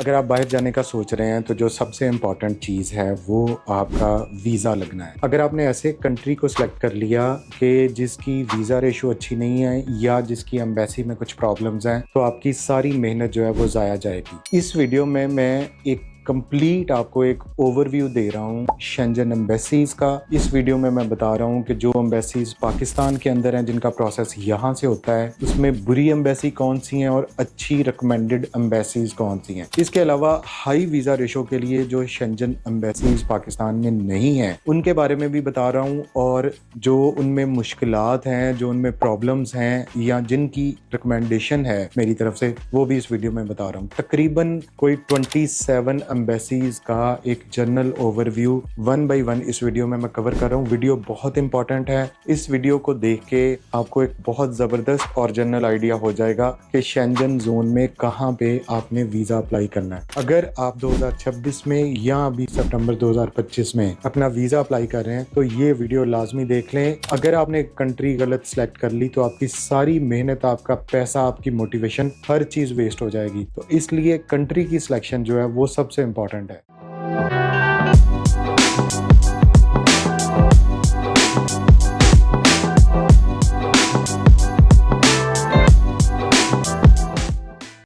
अगर आप बाहर जाने का सोच रहे हैं तो जो सबसे इम्पॉर्टेंट चीज़ है वो आपका वीज़ा लगना है। अगर आपने ऐसे कंट्री को सिलेक्ट कर लिया कि जिसकी वीज़ा रेशो अच्छी नहीं है या जिसकी एम्बेसी में कुछ प्रॉब्लम्स हैं, तो आपकी सारी मेहनत जो है वो ज़ाया जाएगी। इस वीडियो में मैं एक कंप्लीट आपको एक ओवरव्यू दे रहा हूँ शेंजन एम्बेसीज का। इस वीडियो में मैं बता रहा हूँ कि जो एम्बेसीज पाकिस्तान के अंदर हैं जिनका प्रोसेस यहाँ से होता है, उसमें बुरी एम्बेसी कौन सी हैं और अच्छी रिकमेंडेड एम्बेसीज कौन सी हैं। इसके अलावा हाई वीज़ा रेशो के लिए जो शेंजन एम्बेसीज पाकिस्तान में नहीं है उनके बारे में भी बता रहा हूँ, और जो उनमें मुश्किलात हैं, जो उनमें प्रॉब्लम्स हैं या जिनकी रिकमेंडेशन है मेरी तरफ से, वो भी इस वीडियो में बता रहा हूँ। तकरीबन कोई 27 एम्बेसीज का एक जनरल ओवरव्यू 1 बाय 1 इस वीडियो में मैं कवर कर रहा हूँ। वीडियो बहुत इंपॉर्टेंट है। इस वीडियो को देख के आपको एक बहुत ज़बरदस्त और जनरल आइडिया हो जाएगा कि शेंजन जोन में कहाँ पे आपने वीज़ा अप्लाई करना है। अगर आप 2026 में या अभी सितंबर 2025 में अपना वीज़ा अप्लाई कर रहे हैं तो ये वीडियो लाजमी देख लें। अगर आपने कंट्री गलत सेलेक्ट कर ली तो आपकी सारी मेहनत, आपका पैसा, आपकी मोटिवेशन, हर चीज़ वेस्ट हो जाएगी। तो इसलिए कंट्री की सिलेक्शन जो है वो सबसे इम्पॉर्टेंट है।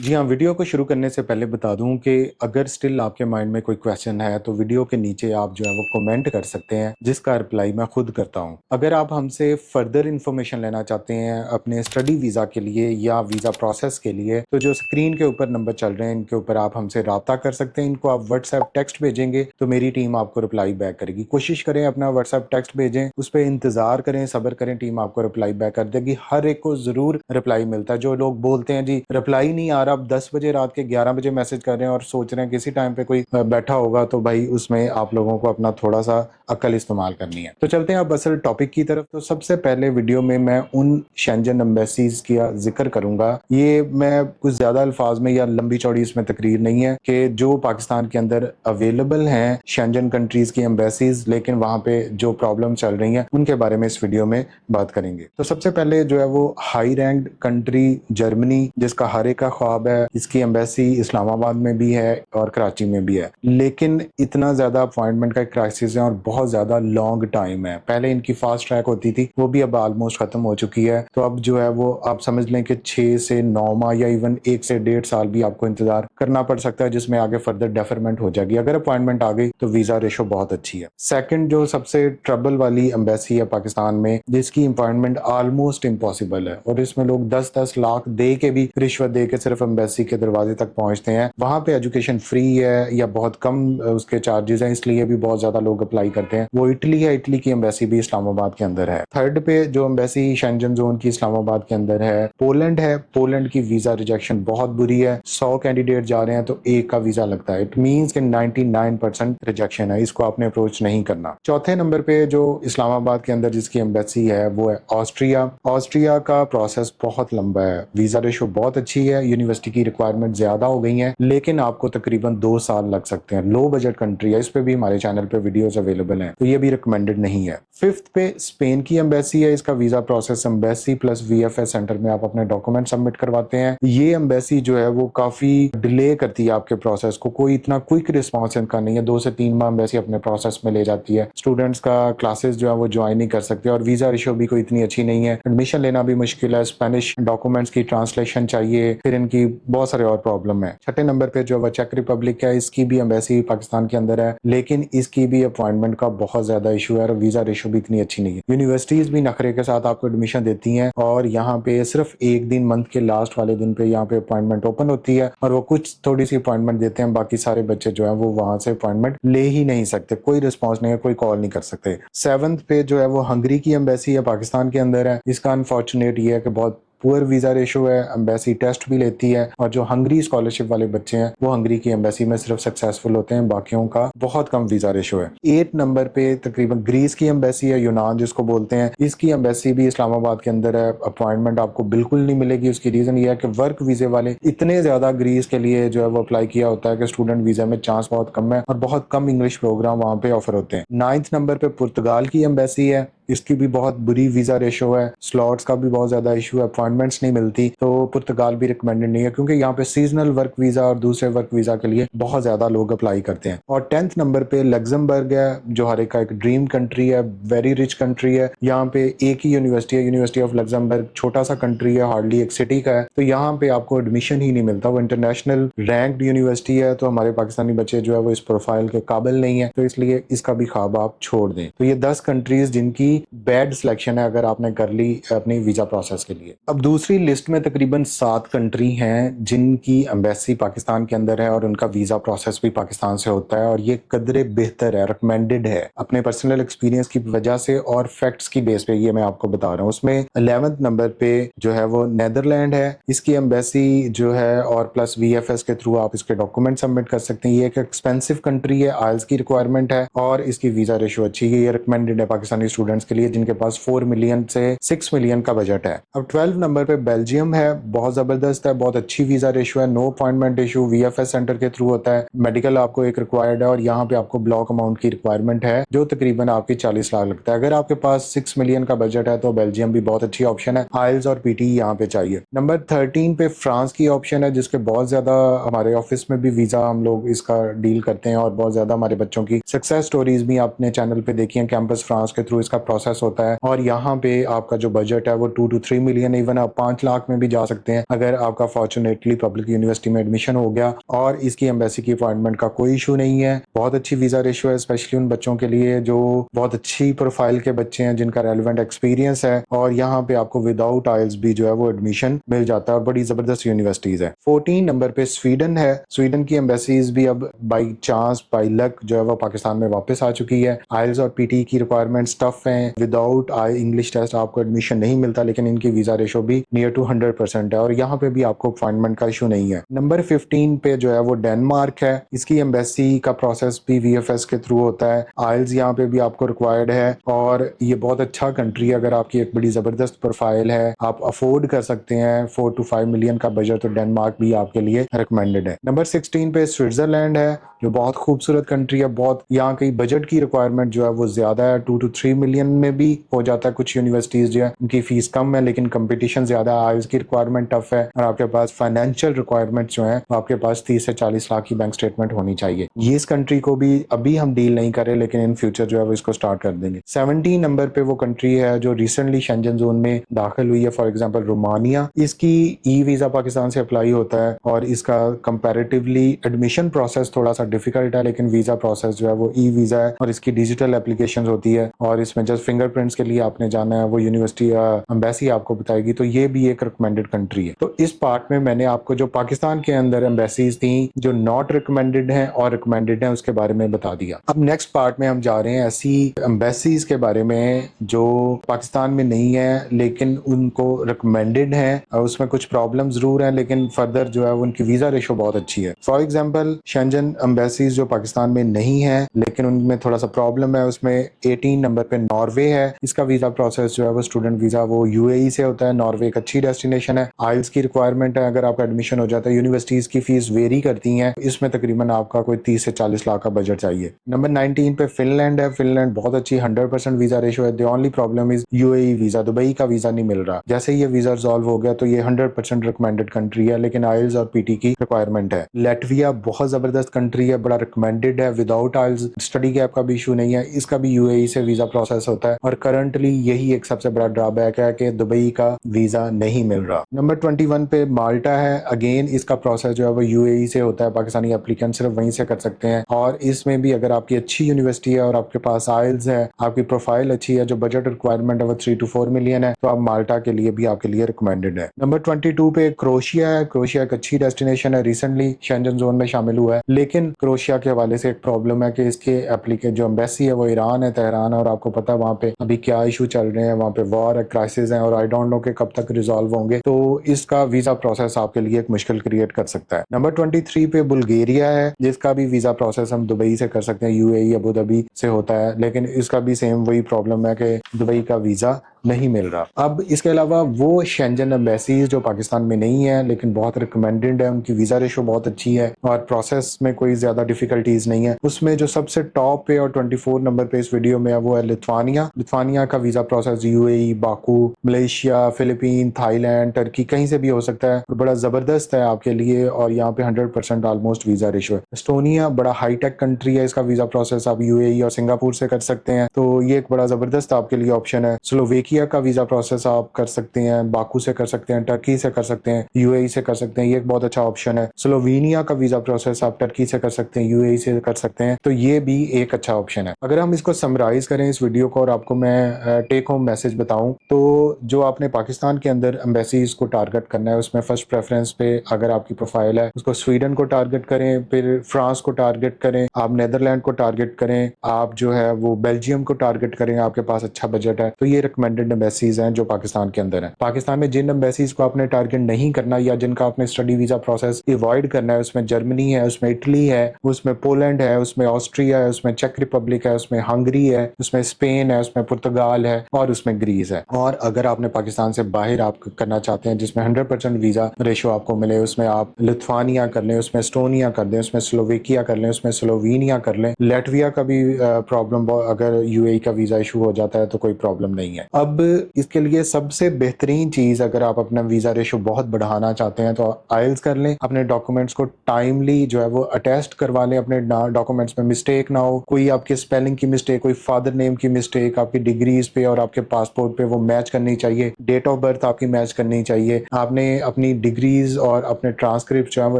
जी हाँ, वीडियो को शुरू करने से पहले बता दूं कि अगर स्टिल आपके माइंड में कोई क्वेश्चन है तो वीडियो के नीचे आप जो है वो कमेंट कर सकते हैं, जिसका रिप्लाई मैं खुद करता हूं। अगर आप हमसे फर्दर इन्फॉर्मेशन लेना चाहते हैं अपने स्टडी वीज़ा के लिए या वीज़ा प्रोसेस के लिए, तो जो स्क्रीन के ऊपर नंबर चल रहे हैं इनके ऊपर आप हमसे रब्ता कर सकते हैं। इनको आप व्हाट्सएप टेक्स्ट भेजेंगे तो मेरी टीम आपको रिप्लाई बैक करेगी। कोशिश करें अपना व्हाट्सएप टेक्स्ट भेजें, उस पर इंतजार करें, सब्र करें, टीम आपको रिप्लाई बैक कर देगी। हर एक को ज़रूर रिप्लाई मिलता है। जो लोग बोलते हैं जी रिप्लाई नहीं आ रहा, आप 10 बजे रात के 11 बजे मैसेज कर रहे हैं और सोच रहे हैं किसी टाइम पे कोई बैठा होगा, तो भाई उसमें आप लोगों को अपना थोड़ा सा अक्ल इस्तेमाल करनी है। तो चलते हैं अब असल टॉपिक की तरफ। तो सबसे पहले वीडियो में मैं उन शेंजन एम्बेसीज का जिक्र करूंगा। ये मैं कुछ ज्यादा अल्फाज में या लंबी चौड़ी इसमें तकरीर नहीं है कि जो पाकिस्तान के अंदर अवेलेबल हैं शेंजन कंट्रीज की एम्बेसीज, लेकिन वहां पे जो प्रॉब्लम चल रही हैं उनके बारे में इस वीडियो में बात करेंगे। तो सबसे पहले जो है वो हाई रैंक कंट्री जर्मनी, जिसका हर एक का ख्वाब है। इसकी एम्बेसी इस्लामाबाद में भी है और कराची में भी है, लेकिन इतना ज्यादा अपॉइंटमेंट का क्राइसिस है और बहुत ज्यादा लॉन्ग टाइम है। पहले इनकी फास्ट ट्रैक होती थी, वो भी अब ऑलमोस्ट खत्म हो चुकी है। तो अब जो है वो आप समझ लें कि 6 से 9 माह या इवन 1 से 1.5 साल भी आपको इंतजार करना पड़ सकता है, जिसमें आगे फर्दर डेफरमेंट हो जाएगी। अगर अपॉइंटमेंट आ गई तो वीजा रेशो बहुत अच्छी है। सेकंड जो सबसे ट्रबल वाली एम्बेसी है पाकिस्तान में, जिसकी अपॉइंटमेंट ऑलमोस्ट इम्पॉसिबल है और इसमें लोग 10-10 लाख दे के भी, रिश्वत दे के सिर्फ एम्बेसी के दरवाजे तक पहुंचते हैं। वहां पे एजुकेशन फ्री है या बहुत कम उसके चार्जेस हैं, इसलिए भी बहुत ज्यादा लोग अप्लाई करते हैं। वो इटली है, इटली की एम्बेसी भी इस्लामाबाद के अंदर है। थर्ड पे जो एम्बेसी शेंजन जोन की इस्लामाबाद के अंदर है, पोलैंड है। पोलैंड की वीजा रिजेक्शन बहुत बुरी है। 100 कैंडिडेट जा रहे हैं तो एक का वीजा लगता है। इट मींस कि 99% रिजेक्शन है। इसको आपने अप्रोच नहीं करना। चौथे नंबर पे जो इस्लामाबाद के अंदर जिसकी एम्बेसी है वो है ऑस्ट्रिया। ऑस्ट्रिया का प्रोसेस बहुत लंबा है। वीजा रेशो बहुत अच्छी है, यूनिवर्सिटी की रिक्वायरमेंट ज्यादा हो गई हैं, लेकिन आपको तकरीबन 2 साल लग सकते हैं। लो बजट कंट्री है, इस पे भी हमारे चैनल पे वीडियोस अवेलेबल हैं, तो ये भी रिकमेंडेड नहीं है। फिफ्थ पे स्पेन की एम्बेसी है। इसका visa process embassy plus VFS centre में आप अपने डॉक्यूमेंट सबमिट करवाते हैं। ये एम्बेसी जो है वो काफी डिले करती है आपके प्रोसेस को। कोई इतना क्विक रिस्पॉन्स इनका नहीं है। 2 से 3 माह एम्बेसी अपने प्रोसेस में ले जाती है। स्टूडेंट्स का क्लासेस जो है वो ज्वाइन नहीं कर सकते और वीजा रेशो भी कोई इतनी अच्छी नहीं है। एडमिशन लेना भी मुश्किल है। स्पेनिश डॉक्यूमेंट्स की ट्रांसलेशन चाहिए, फिर इनकी बहुत सारे और प्रॉब्लम है। छठे नंबर पे जो है चेक रिपब्लिक है। इसकी भी एम्बेसी पाकिस्तान के अंदर है, लेकिन इसकी भी अपॉइंटमेंट का बहुत ज्यादा इशू है और वीजा रेशो भी इतनी अच्छी नहीं है। यूनिवर्सिटीज भी नखरे के साथ आपको एडमिशन देती हैं और यहाँ पे सिर्फ एक दिन, मंथ के लास्ट वाले दिन पे यहाँ पे अपॉइंटमेंट ओपन होती है और वो कुछ थोड़ी सी अपॉइंटमेंट देते हैं। बाकी सारे बच्चे जो है वो वहां से अपॉइंटमेंट ले ही नहीं सकते। कोई रिस्पॉन्स नहीं है, कोई कॉल नहीं कर सकते। सेवंथ पे जो है वो हंगरी की एम्बेसी है, पाकिस्तान के अंदर है। इसका अनफॉर्चुनेट ये है कि बहुत पुअर वीजा रेशो है। एम्बेसी टेस्ट भी लेती है और जो हंगरी स्कॉलरशिप वाले बच्चे हैं वो हंगरी की एम्बेसी में सिर्फ सक्सेसफुल होते हैं, बाकियों का बहुत कम वीजा रेशो है। 8 नंबर पे तकरीबन ग्रीस की एम्बेसी है, यूनान जिसको बोलते हैं। इसकी एम्बेसी भी इस्लामाबाद के अंदर है। अपॉइंटमेंट आपको बिल्कुल नहीं मिलेगी। उसकी रीजन ये है कि वर्क वीजे वाले इतने ज्यादा ग्रीस के लिए जो है वो अप्लाई किया होता है कि स्टूडेंट वीजा में चांस बहुत कम है और बहुत कम इंग्लिश प्रोग्राम वहां पे ऑफर होते हैं। 9th नंबर पे पुर्तगाल की एम्बेसी है। इसकी भी बहुत बुरी वीजा रेशो है, स्लॉट्स का भी बहुत ज्यादा इशू है, अपॉइंटमेंट्स नहीं मिलती। तो पुर्तगाल भी रिकमेंडेड नहीं है क्योंकि यहाँ पे सीजनल वर्क वीजा और दूसरे वर्क वीजा के लिए बहुत ज्यादा लोग अप्लाई करते हैं। और 10th नंबर पे लग्जमबर्ग है, जो हर एक का एक ड्रीम कंट्री है, वेरी रिच कंट्री है। यहाँ पे एक ही यूनिवर्सिटी है, यूनिवर्सिटी ऑफ लग्जमबर्ग, छोटा सा कंट्री है, हार्डली एक सिटी का है, तो यहाँ पे आपको एडमिशन ही नहीं मिलता। वो इंटरनेशनल रैंक्ड यूनिवर्सिटी है, तो हमारे पाकिस्तानी बच्चे जो है वो इस प्रोफाइल के काबिल नहीं है, तो इसलिए इसका भी ख्वाब आप छोड़ दें। तो ये 10 कंट्रीज जिनकी बैड सिलेक्शन है अगर आपने कर ली अपनी वीजा प्रोसेस के लिए। अब दूसरी लिस्ट में तकरीबन 7 कंट्री हैं जिनकी एम्बेसी पाकिस्तान के अंदर है और उनका वीजा प्रोसेस भी पाकिस्तान से होता है, और ये कदरे बेहतर है, रिकमेंडेड है अपने पर्सनल एक्सपीरियंस की वजह से और फैक्ट्स की बेस पे ये मैं आपको बता रहा हूँ। उसमें 11th नंबर पे जो है वो नेदरलैंड है। इसकी एम्बेसी जो है और प्लस VFS के थ्रू आप इसके डॉक्यूमेंट सबमिट कर सकते हैं। ये एक एक्सपेंसिव कंट्री है, आइल्स की रिक्वायरमेंट है और इसकी वीजा रेशो अच्छी है। ये रिकमेंडेड है पाकिस्तानी स्टूडेंट्स के लिए जिनके पास 4 मिलियन से 6 मिलियन का बजट है। अब 12 नंबर पे बेल्जियम है, बहुत जबरदस्त है, बहुत अच्छी वीजा रेशो है, no appointment issue, VFS centre के थ्रू होता है, मेडिकल आपको एक रिक्वायर्ड है और यहाँ पे आपको ब्लॉक अमाउंट की रिक्वायरमेंट है जो तकरीबन आपकी 40 लाख लगता है। अगर आपके पास 6 मिलियन का बजट है तो बेल्जियम भी बहुत अच्छी ऑप्शन है। आइल्स और PT यहाँ पे चाहिए। नंबर 13 पे फ्रांस की ऑप्शन है जिसके बहुत ज्यादा हमारे ऑफिस में भी वीजा हम लोग इसका डील करते हैं और बहुत ज्यादा हमारे बच्चों की सक्सेस स्टोरीज भी आपने चैनल पे देखी है। कैंपस फ्रांस के थ्रू इसका प्रोसेस होता है और यहाँ पे आपका जो बजट है वो 2 to 3 मिलियन, इवन आप 5 लाख में भी जा सकते हैं अगर आपका फॉर्चुनेटली पब्लिक यूनिवर्सिटी में एडमिशन हो गया। और इसकी एम्बेसी की अपॉइंटमेंट का कोई इशू नहीं है। बहुत अच्छी वीजा रेशो है, स्पेशली उन बच्चों के लिए जो बहुत अच्छी प्रोफाइल के बच्चे हैं जिनका रेलिवेंट एक्सपीरियंस है, और यहाँ पे आपको विदाउट आइल्स भी जो है वो एडमिशन मिल जाता है और बड़ी जबरदस्त यूनिवर्सिटीज है। 14 नंबर पे स्वीडन है। स्वीडन की एम्बेसीज भी अब बाई चांस बाई लक जो है वो पाकिस्तान में वापस आ चुकी है। आइल्स और PT की रिक्वायरमेंट्स टफ हैं, विदाउट इंग्लिश टेस्ट आपको एडमिशन नहीं मिलता, लेकिन इनकी वीजा रेशो भी नियर टू 100% है और यहाँ पे भी आपको अपॉइंटमेंट का इशू नहीं है। नंबर 15 पे जो है वो डेनमार्क है। इसकी एम्बेसी का प्रोसेस भी VFS के थ्रू होता है। आइल्स यहाँ पे भी आपको रिक्वायर्ड है और ये बहुत अच्छा कंट्री है। अगर आपकी एक बड़ी जबरदस्त प्रोफाइल है, आप अफोर्ड कर सकते हैं 4 to 5 मिलियन का बजट, तो डेनमार्क भी आपके लिए रिकमेंडेड है। नंबर 16 पे स्विट्जरलैंड है जो बहुत खूबसूरत कंट्री है। बहुत यहाँ की बजट की रिक्वायरमेंट जो है वो ज्यादा है, 2 to 3 मिलियन में भी हो जाता है। कुछ यूनिवर्सिटीज जो है उनकी फीस कम है लेकिन कंपटीशन ज्यादा है, आइल्स की रिक्वायरमेंट टफ है और आपके पास फाइनेंशियल रिक्वायरमेंट जो है आपके पास 30 से 40 लाख की बैंक स्टेटमेंट होनी चाहिए। ये इस कंट्री को भी अभी हम डील नहीं कर रहे लेकिन इन फ्यूचर जो है वो इसको स्टार्ट कर देंगे। 17 नंबर पे वो कंट्री है जो रिसेंटली शेंजन जोन में दाखिल हुई है, फॉर एग्जांपल रोमानिया। इसकी वीजा पाकिस्तान से अप्लाई होता है और इसका कंपैरेटिवली एडमिशन प्रोसेस थोड़ा सा डिफिकल्ट है, लेकिन वीजा प्रोसेस जो है वो वीजा है और इसकी डिजिटल एप्लीकेशन होती है और इसमें जस्ट फिंगरप्रिंट्स के लिए आपने जाना है, वो यूनिवर्सिटी एम्बेसी आपको बताएगी। तो ये भी एक रिकमेंडेड कंट्री है। तो इस पार्ट में मैंने आपको जो पाकिस्तान के अंदर एम्बेसीज थी जो नॉट रिकमेंडेड हैं और रिकमेंडेड हैं उसके बारे में बता दिया। अब नेक्स्ट पार्ट में हम जा रहे हैं ऐसी एम्बेसीज के बारे में जो पाकिस्तान में नहीं है लेकिन उनको रिकमेंडेड है और उसमें कुछ प्रॉब्लम जरूर है लेकिन फर्दर जो है उनकी वीजा रेशो बहुत अच्छी है। फॉर एग्जाम्पल शेंजन एम्बेसीज जो पाकिस्तान में नहीं है लेकिन उनमें थोड़ा सा प्रॉब्लम है, उसमें 18 नंबर पे नॉर्वे है। इसका वीजा प्रोसेस जो है वो स्टूडेंट वीजा वो UAE से होता है। नॉर्वे एक अच्छी डेस्टिनेशन है। आइल्स की रिक्वायरमेंट है अगर आपका एडमिशन हो जाता है। यूनिवर्सिटीज की फीस वेरी करती हैं, इसमें तकरीबन आपका कोई 30 से 40 लाख का बजट चाहिए। नंबर 19 पे फिनलैंड है। फिनलैंड बहुत अच्छी 100% वीजा रेशो है। The only problem is UAE visa, Dubai का वीजा नहीं मिल रहा। जैसे ये वीजा रिजॉल्व हो गया तो ये 100% रिकमेंडेड कंट्री है लेकिन आइल्स और PT की रिक्वायरमेंट है। लैटविया बहुत जबरदस्त कंट्री है, बड़ा रिकमेंडेड है, विदाउट आइल्स स्टडी गैप का भी इशू नहीं है। इसका भी UAE से वीजा प्रोसेस होता है और करंटली यही एक सबसे बड़ा ड्रॉबैक है कि दुबई का वीजा नहीं मिल रहा। नंबर 21 पे माल्टा है। अगेन इसका प्रोसेस जो है वो UAE से होता है, पाकिस्तानी एप्लीकेंट सिर्फ वहीं से कर सकते हैं और इसमें भी अगर आपकी अच्छी यूनिवर्सिटी है और आपके पास आइल्स है, आपकी प्रोफाइल अच्छी है, जो बजट रिक्वायरमेंट है वो 3 to 4 मिलियन है, तो आप माल्टा के लिए भी आपके लिए रिकमेंडेड है। नंबर 22 पे क्रोशिया है। क्रोशिया एक अच्छी डेस्टिनेशन है, रिसेंटली शेंजन जोन में शामिल हुआ है लेकिन क्रोशिया के हवाले से एक प्रॉब्लम है कि इसके एप्लीकेंट जो एम्बेसी है वो ईरान है, तेहरान है और आपको पता है वहाँ पे अभी क्या इशू चल रहे हैं, वहाँ पे वॉर है, क्राइसिस है और आई डोंट नो कि कब तक रिजॉल्व होंगे, तो इसका वीजा प्रोसेस आपके लिए एक मुश्किल क्रिएट कर सकता है। नंबर 23 पे बुल्गारिया है जिसका भी वीजा प्रोसेस हम दुबई से कर सकते हैं, UAE अबू धाबी से होता है लेकिन इसका भी सेम वही प्रॉब्लम है कि दुबई का वीजा नहीं मिल रहा। अब इसके अलावा वो शेंजन एम्बेसीज जो पाकिस्तान में नहीं है लेकिन बहुत रिकमेंडेड है, उनकी वीजा रेशो बहुत अच्छी है और प्रोसेस में कोई ज्यादा डिफिकल्टीज नहीं है। उसमें जो सबसे टॉप पे और 24 नंबर पे इस वीडियो में है वो है लिथुआनिया। लिथुआनिया का visa process UAE, Baku, Malaysia, Philippine, Thailand, Turkey कहीं से भी हो सकता है और बड़ा जबरदस्त है आपके लिए और यहाँ पे 100% ऑलमोस्ट वीजा रेशो है। एस्टोनिया बड़ा हाईटेक कंट्री है, इसका वीजा प्रोसेस आप यूएई और सिंगापुर से कर सकते हैं, तो ये एक बड़ा जबरदस्त आपके लिए ऑप्शन है। स्लोवेकिया का वीजा प्रोसेस आप कर सकते हैं, बाकू से कर सकते हैं, टर्की से कर सकते हैं, यूएई से कर सकते हैं, ये एक बहुत अच्छा ऑप्शन है। स्लोवेनिया का वीजा प्रोसेस आप टर्की से कर सकते हैं, यूएई से कर सकते हैं, तो ये भी एक अच्छा ऑप्शन है। अगर हम इसको समराइज करें इस वीडियो को और आपको मैं टेक होम मैसेज बताऊं, तो जो आपने पाकिस्तान के अंदर एम्बेसीज को टारगेट करना है उसमें फर्स्ट प्रेफरेंस पे अगर आपकी प्रोफाइल है उसको स्वीडन को टारगेट करें, फिर फ्रांस को टारगेट करें, आप नेदरलैंड को टारगेट करें, आप जो है वो बेल्जियम को टारगेट करें, आपके पास अच्छा बजट है, तो ये रिकमेंडेड एम्बेसीज हैं जो पाकिस्तान के अंदर है। पाकिस्तान में जिन एम्बेसीज को आपने टारगेट नहीं करना या जिनका आपने स्टडी वीजा प्रोसेस अवॉइड करना है, उसमें जर्मनी है, उसमें इटली है, उसमें पोलैंड है, उसमें ऑस्ट्रिया है, उसमें चेक रिपब्लिक है, उसमें हंगरी है, उसमें स्पेन है, उसमें पुर्तगाल है और उसमें ग्रीस है। और अगर आपने पाकिस्तान से बाहर आप करना चाहते हैं जिसमें 100% वीजा रेशो आपको मिले, उसमें आप लिथुआनिया कर लें, उसमें एस्टोनिया कर दें, उसमें स्लोवेकिया कर लें, उसमें स्लोवेनिया कर लें, लैटविया का भी प्रॉब्लम, अगर यूएई का वीजा इशू हो जाता है तो कोई प्रॉब्लम नहीं है। अब इसके लिए सबसे बेहतरीन चीज, अगर आप अपना वीजा रेशो बहुत बढ़ाना चाहते हैं तो आइल्स कर लें, अपने डॉक्यूमेंट्स को टाइमली जो है वो अटेस्ट करवा लें, अपने डॉक्यूमेंट्स में मिस्टेक ना हो, कोई आपके स्पेलिंग की मिस्टेक, कोई फादर नेम की मिस्टेक आपकी डिग्रीज पे और आपके पासपोर्ट पे वो मैच करनी चाहिए, डेट ऑफ बर्थ आपकी मैच करनी चाहिए, आपने अपनी डिग्रीज और अपने ट्रांसक्रिप्ट जो है वो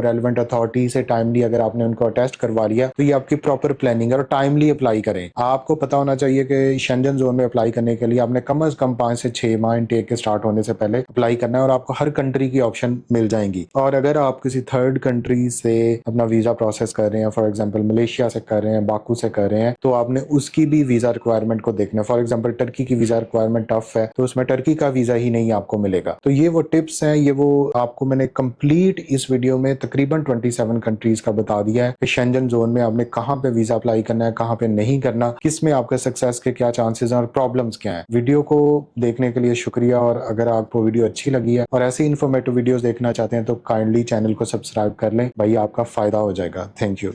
रेलेवेंट अथॉरिटी से टाइमली अगर आपने उनको अटेस्ट करवा लिया तो ये आपकी प्रॉपर प्लानिंग है और टाइमली अप्लाई करें। आपको पता होना चाहिए कि शेंजन जोन में अप्लाई करने के लिए आपने कम से कम 5 से 6 माह इनटेक के स्टार्ट होने से पहले अप्लाई करना है और आपको हर कंट्री की ऑप्शन मिल जाएंगी। और अगर आप किसी थर्ड कंट्री से अपना वीजा प्रोसेस कर रहे हैं, फॉर एग्जांपल मलेशिया से कर रहे हैं, बाकू से कर रहे हैं, तो आपने उसकी भी वीजा रिक्वायरमेंट को देखना है। फॉर एग्जांपल टर्की की वीजा रिक्वायरमेंट टफ है तो उसमें टर्की का वीजा ही नहीं आपको मिलेगा। तो ये वो टिप्स हैं, ये वो आपको मैंने कंप्लीट इस वीडियो में तकरीबन 27 कंट्रीज का बता दिया है कि शेंजन जोन में आपने कहां पे वीजा अप्लाई करना है, कहां पे नहीं करना, किस में आपके सक्सेस के क्या चांसेस हैं और प्रॉब्लम्स क्या हैं। वीडियो को देखने के लिए शुक्रिया, और अगर आपको वीडियो अच्छी लगी है और ऐसी इन्फॉर्मेटिव वीडियोस देखना चाहते हैं तो काइंडली चैनल को सब्सक्राइब कर लें, भाई आपका फायदा हो जाएगा। Thank you.